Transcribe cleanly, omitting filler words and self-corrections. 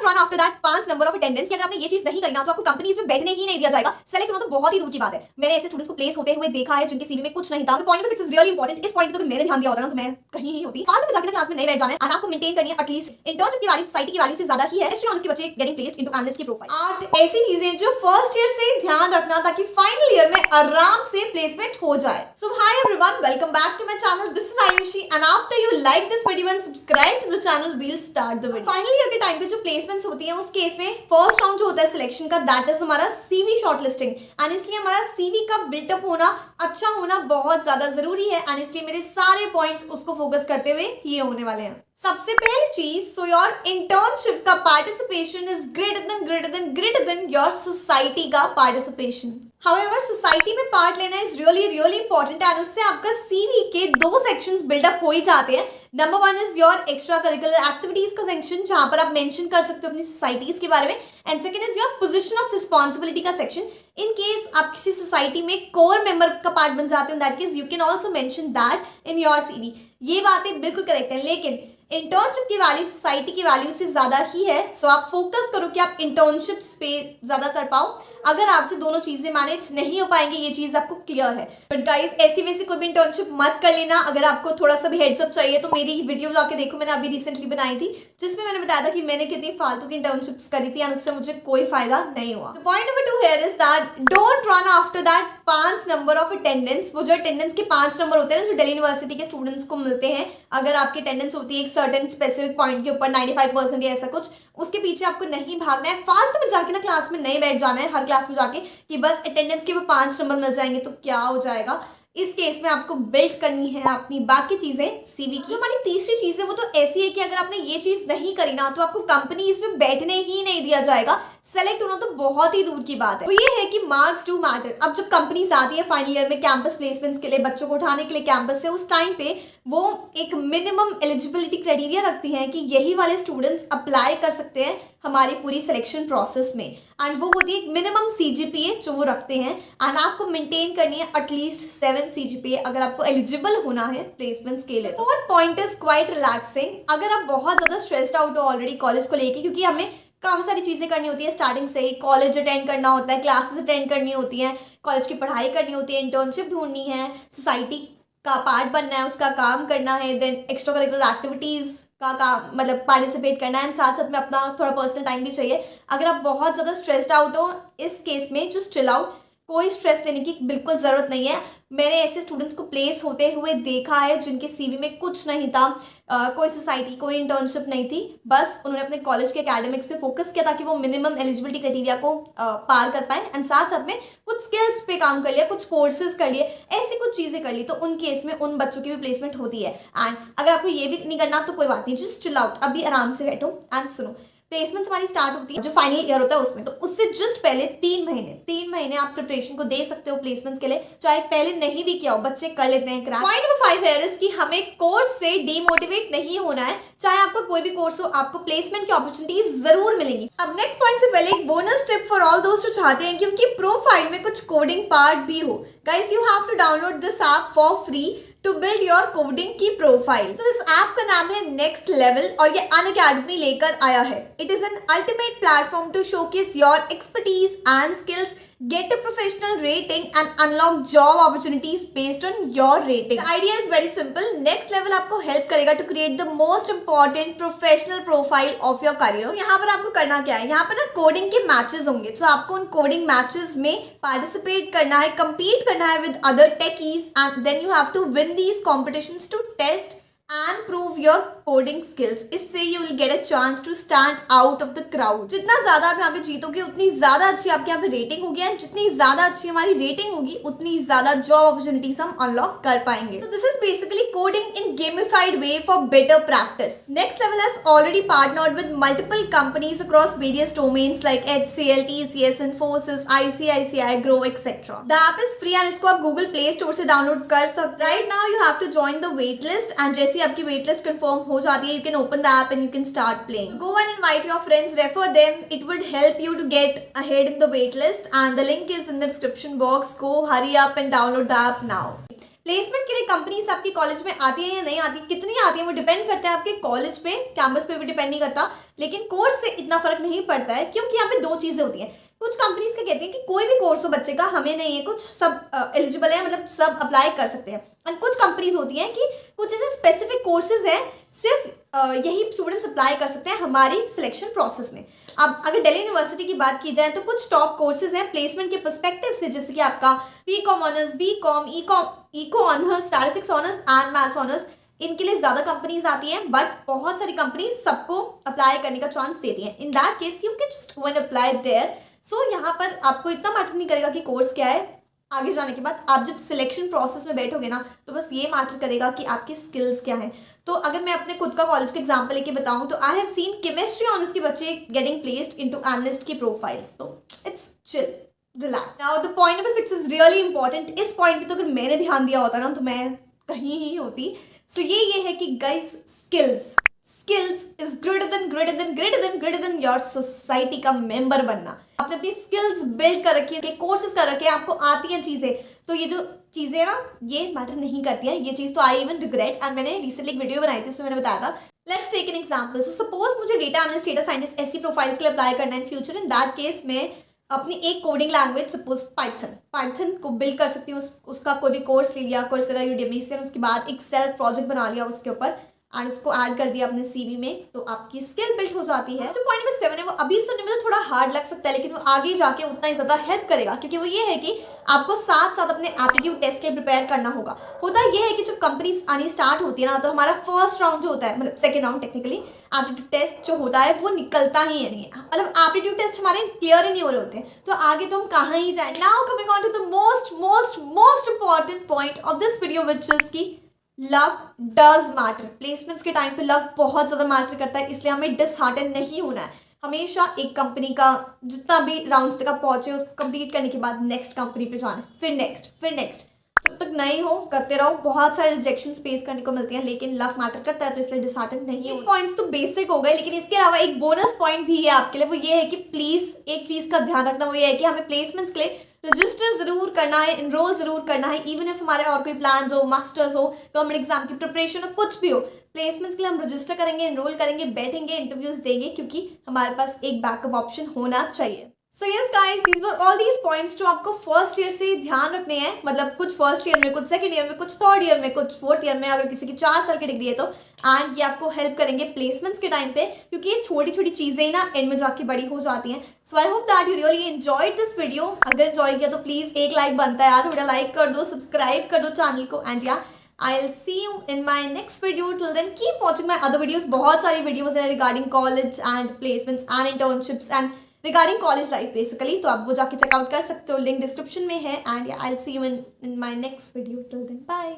Run after that 5 number of attendance. अगर आपने ये चीज नहीं करना तो आपको कंपनीज में बैठने ही नहीं दिया जाएगा। सेलेक्ट होना तो बहुत ही दूर की बात है। मैंने ऐसे स्टूडेंट्स को प्लेस होते हुए देखा है जिनके सीवी में कुछ नहीं था। Point number 6 is really important. इस पॉइंट पे तो मैंने ध्यान दिया होता ना तो मैं कहीं ही होती। फालतू में जाकर क्लास में नहीं बैठ जाना है और आपको मेंटेन करनी है एटलीस्ट इंटर्नशिप की वैल्यू सोसाइटी की वैल्यू से ज्यादा ही है हिस्ट्री ऑनर्स के बच्चे गेटिंग प्लेस्ड इनटू एनालिस्ट की प्रोफाइल। 8 ऐसी चीजें जो फर्स्ट ईयर से ध्यान रखना ताकि फाइनल ईयर में आराम से प्लेसमेंट हो जाए। So hi everyone, welcome back to my channel. This is Ayushi and after you like this video and subscribe to the channel we will start the video. Final year के time पे जो placements होती हैं उस case में first round जो होता है सिलेक्शन का दैट इज हमारा सीवी शॉर्टलिस्टिंग एंड इसलिए हमारा सीवी का बिल्टअप होना अच्छा होना बहुत ज्यादा जरूरी है एंड इसलिए मेरे सारे पॉइंट्स उसको फोकस करते हुए ये होने वाले हैं। सबसे पहली चीज, सो योर इंटर्नशिप का participation is greater than your society का पार्टिसिपेशन। हाउएवर सोसाइटी में पार्ट लेना इज रियली इंपॉर्टेंट एंड उससे आपका सीवी के 2 सेक्शंस बिल्डअप हो ही जाते हैं। Number 1 is your extra curricular activities का सेक्शन जहां पर आप मेंशन कर सकते हो अपनी सोसाइटीज के बारे में and second is your position of responsibility का सेक्शन। इन केस आप किसी सोसाइटी में कोर मेंबर का पार्ट बन जाते हो that case you can also mention that in your CV. ये बातें बिल्कुल करेक्ट है, लेकिन इंटर्नशिप की वैल्यू सोसाइटी की वैल्यू से ज्यादा ही है। सो आप फोकस करो कि आप इंटर्नशिप्स पे ज्यादा कर पाओ। अगर आपसे दोनों चीजें मैनेज नहीं हो पाएंगे ये चीज आपको क्लियर है। बट गाइस ऐसी वैसी कोई भी इंटर्नशिप मत कर लेना। अगर आपको थोड़ा सा भी हेड्सअप चाहिए तो मेरी वीडियो जाके देखो, मैंने अभी रिसेंटली बनाई थी जिसमें मैंने बताया था कि मैंने कितनी फालतू की इंटर्नशिप्स करी थी और उससे मुझे कोई फायदा नहीं हुआ। Point number 2 here is that don't run after that 5 number of attendance. वो जो अटेंडेंस के 5 नंबर होते हैं ना जो दिल्ली यूनिवर्सिटी के स्टूडेंट्स को मिलते हैं, अगर आपकी अटेंडेंस होती है एक सर्टेन स्पेसिफिक पॉइंट के ऊपर 95% या ऐसा कुछ, उसके पीछे आपको नहीं भागना है। फालतू में जाके ना क्लास में नहीं बैठ जाना है हर क्लास में जाके कि बस अटेंडेंस के वो 5 नंबर मिल जाएंगे तो क्या हो जाएगा। इस केस में आपको बिल्ड करनी है अपनी बाकी चीजें सीवी की। जो हमारी तीसरी चीज है वो तो ऐसी है कि अगर आपने ये चीज नहीं करी ना तो आपको कंपनीज में बैठने ही नहीं दिया जाएगा। सेलेक्ट होना तो बहुत ही दूर की बात है। तो ये है कि मार्क्स डू मैटर। अब जब कंपनीज आती है फाइनल ईयर में कैंपस प्लेसमेंट्स के लिए बच्चों को उठाने के लिए कैंपस से, उस टाइम पे वो एक मिनिमम एलिजिबिलिटी क्राइटेरिया रखती हैं कि यही वाले स्टूडेंट्स अप्लाई कर सकते हैं हमारी पूरी सिलेक्शन प्रोसेस में एंड वो होती है एक मिनिमम सीजीपीए जो वो रखते हैं एंड आपको मेंटेन करनी है एटलीस्ट 7 सीजीपीए अगर आपको एलिजिबल होना है प्लेसमेंट्स के लिए। 4th point is quite relaxing. अगर आप बहुत ज्यादा स्ट्रेस्ड आउट हो ऑलरेडी कॉलेज को लेके, क्योंकि हमें काफ़ी सारी चीज़ें करनी होती है स्टार्टिंग से ही, कॉलेज अटेंड करना होता है, क्लासेस अटेंड करनी होती हैं, कॉलेज की पढ़ाई करनी होती है, इंटर्नशिप ढूंढनी है, सोसाइटी का पार्ट बनना है, उसका काम करना है, देन एक्स्ट्रा करिकुलर एक्टिविटीज़ का काम मतलब पार्टिसिपेट करना है एंड साथ साथ में अपना थोड़ा पर्सनल टाइम भी चाहिए। अगर आप बहुत ज़्यादा स्ट्रेस्ड आउट हो इस केस में जो चिल आउट, कोई स्ट्रेस लेने की बिल्कुल ज़रूरत नहीं है। मैंने ऐसे स्टूडेंट्स को प्लेस होते हुए देखा है जिनके सीवी में कुछ नहीं था, कोई सोसाइटी कोई इंटर्नशिप नहीं थी, बस उन्होंने अपने कॉलेज के एकेडमिक्स पे फोकस किया ताकि वो मिनिमम एलिजिबिलिटी क्राइटेरिया को पार कर पाए एंड साथ साथ में कुछ स्किल्स पे काम कर लिया, कुछ कोर्सेज कर लिए, ऐसी कुछ चीज़ें कर ली, तो उन केस में उन बच्चों की भी प्लेसमेंट होती है। एंड अगर आपको ये भी नहीं करना तो कोई बात नहीं, जस्ट चिल आउट, अभी आराम से बैठो एंड सुनो। प्लेसमेंट्स हमारी स्टार्ट होती है जो फाइनल ईयर होता है उसमें, तो उससे जस्ट पहले 3 महीने आप प्रिपरेशन को दे सकते हो प्लेसमेंट्स के लिए, चाहे पहले नहीं भी किया हो, बच्चे कर लेते हैं क्रैक। पॉइंट नंबर 5 है कि हमें कोर्स से डीमोटिवेट नहीं होना है, चाहे आपका कोई भी कोर्स हो, आपको प्लेसमेंट की अपॉर्चुनिटीज जरूर मिलेंगी। अब नेक्स्ट पॉइंट से पहले एक बोनस टिप फॉर ऑल दोस्त जो चाहते हैं कि उनकी प्रोफाइल में कुछ कोडिंग पार्ट भी हो। Guys you have to download this app for free to build your coding की प्रोफाइल। सो इस ऐप का नाम है नेक्स्ट लेवल और ये अनअकैडमी लेकर आया है। It is an ultimate platform to showcase your expertise and skills, get a professional rating and unlock job opportunities based on your rating. The idea is very simple. Next level आपको help करेगा to create the most important professional profile of your career. यहाँ पर आपको करना क्या है, यहाँ पर ना कोडिंग के मैचेस होंगे, तो आपको उन कोडिंग मैचेस में पार्टिसिपेट करना है, compete करना है with other techies and then you have to win these competitions to test and prove your coding skills. इससे you will get a chance to stand out of the crowd. जितना ज़्यादा आप यहाँ पे जीतोगे उतनी ज़्यादा अच्छी आपके यहाँ पे रेटिंग होगी एंड जितनी ज़्यादा अच्छी हमारी रेटिंग होगी उतनी ज़्यादा जॉब अपॉर्चुनिटीज हम अनलॉक कर पाएंगे। So this is basically coding in gamified way for better practice. Next level has already partnered with multiple companies across various domains like HCL, TCS, Infosys, ICICI, Grow, etc. The app is free and इसको आप Google Play Store से download कर सकते हैं। Right now you have to join the wait list and जैसे आपकी wait list confirm हो जाती है, you can open the app and you can start playing. Go and invite your friends, refer them. It would help you to get ahead in the wait list and the link is in the description box. Go hurry up and download the app now. Placement के लिए companies आपकी college में आती है या नहीं आती, कितनी आती है, वो डिपेंड करता है आपके कॉलेज पे, कैंपस पे भी डिपेंड नहीं करता, लेकिन कोर्स से इतना फर्क नहीं पड़ता है, क्योंकि यहाँ पे दो चीजें होती हैं। कुछ कंपनीज क्या कहती हैं कि कोई भी कोर्स हो बच्चे का, हमें नहीं है कुछ, सब एलिजिबल है, मतलब सब अप्लाई कर सकते हैं। एंड कुछ कंपनीज होती हैं कि कुछ ऐसे स्पेसिफिक कोर्सेज हैं, सिर्फ यही स्टूडेंट्स अप्लाई कर सकते हैं हमारी सिलेक्शन प्रोसेस में। अब अगर दिल्ली यूनिवर्सिटी की बात की जाए तो कुछ टॉप कोर्सेज हैं प्लेसमेंट के पर्सपेक्टिव से, जैसे कि आपका BCom honours, BCom, eco honours, statistics honours and maths honours. इनके लिए ज़्यादा कंपनीज आती हैं, बट बहुत सारी कंपनीज सबको अप्लाई करने का चांस देती हैं। In that case you can just go and apply there. So यहाँ पर आपको इतना मैटर नहीं करेगा कि कोर्स क्या है, आगे जाने के बाद आप जब सिलेक्शन प्रोसेस में बैठोगे ना, तो बस ये मैटर करेगा कि आपकी स्किल्स क्या हैं। तो अगर मैं अपने खुद का कॉलेज का एग्जांपल लेके बताऊं तो I have seen chemistry honours के बच्चे गेटिंग प्लेस्ड इनटू एनालिस्ट की प्रोफाइल्स। तो it's chill, relax. Now the point number 6 is really important. इस पॉइंट पे तो अगर मैंने ध्यान दिया होता ना तो मैं कहीं ही होती। सो ये है कि guys, skills is greater than your society का मेंबर बनना। आपने अपनी स्किल्स बिल्ड कर रखी है, कोर्सेज कर रखे हैं, आपको आती हैं चीजें, तो ये जो चीजें ना ये मैटर नहीं करती है। ये चीज तो आई इवन रिग्रेट, एंड मैंने रिसेंटली एक वीडियो बनाई थी उसमें मैंने बताया था। Let's take an example. So suppose मुझे डेटा एनालिस्ट, डेटा साइंटिस्ट ऐसी प्रोफाइल्स के लिए अप्लाई करना है in future. In that case में अपनी एक कोडिंग लैंग्वेज, सपोज पाइथन को बिल्ड कर सकती हूँ। उसका कोई भी कोर्स ले लिया कोर्सेरा, यूडेमी से, उसके बाद एक सेल्फ प्रोजेक्ट बना लिया उसके ऊपर एंड उसको ऐड कर दिया अपने सीवी में, तो आपकी स्किल बिल्ड हो जाती है। जो पॉइंट नंबर 7 है वो अभी सुनने में तो थोड़ा हार्ड लग सकता है, लेकिन वो आगे जाके उतना ही ज़्यादा हेल्प करेगा, क्योंकि वो ये है कि आपको साथ साथ अपने एप्टीट्यूड टेस्ट के लिए प्रिपेयर करना होगा। होता ये है कि जब कंपनीज आनी स्टार्ट होती है ना, तो हमारा फर्स्ट राउंड जो होता है, मतलब second round technically, aptitude test जो होता है वो निकलता ही नहीं है, मतलब एप्टीट्यूड टेस्ट हमारे क्लियर ही नहीं हो रहे होते हैं, तो आगे तो हम कहाँ ही जाए। Now coming on to the most important point of this video, which is की लक डज मैटर। प्लेसमेंट्स के टाइम पे लक बहुत ज़्यादा मैटर करता है, इसलिए हमें डिसहार्टन नहीं होना है। हमेशा एक कंपनी का जितना भी राउंड्स तक आप पहुंचे, उसको कंप्लीट करने के बाद नेक्स्ट कंपनी पे जाना है, फिर नेक्स्ट। जब तक नहीं हो करते रहो। बहुत सारे रिजेक्शन फेस करने को मिलती हैं, लेकिन लक मैटर करता है, तो इसलिए डिसहार्टन नहीं हो। पॉइंट्स तो बेसिक हो गए, लेकिन इसके अलावा एक बोनस पॉइंट भी है आपके लिए। वो ये है कि प्लीज़ एक चीज़ का ध्यान रखना, वो ये है कि हमें प्लेसमेंट्स के लिए रजिस्टर जरूर करना है, इनरोल जरूर करना है। इवन इफ हमारे और कोई प्लान्स हो, मास्टर्स हो, गवर्नमेंट एग्जाम की प्रिपरेशन हो, कुछ भी हो, प्लेसमेंट्स के लिए हम रजिस्टर करेंगे, इनरोल करेंगे, बैठेंगे, इंटरव्यूज देंगे, क्योंकि हमारे पास एक बैकअप ऑप्शन होना चाहिए। So yes guys, these were all these points जो आपको फर्स्ट ईयर से ध्यान रखने हैं। मतलब कुछ फर्स्ट ईयर में, कुछ सेकंड ईयर में, कुछ थर्ड ईयर में, कुछ फोर्थ ईयर में, अगर किसी की 4 साल की डिग्री है तो। एंड ये आपको हेल्प करेंगे प्लेसमेंट्स के टाइम पे, क्योंकि ये छोटी छोटी चीज़ें ही ना एंड में जाके बड़ी हो जाती हैं। So I hope that you really enjoyed this video. अगर एंजॉय किया तो प्लीज़ एक लाइक बनता है यार, थोड़ा लाइक कर दो, सब्सक्राइब कर दो चैनल को। एंड या I'll see you in my next video. Till then, keep watching my other videos. बहुत सारी videos हैं regarding college and placements and internships and regarding college life basically. तो आप वो जाके चेकआउट कर सकते हो, लिंक डिस्क्रिप्शन में है। And yeah, I'll see you in my next video. Till then, bye.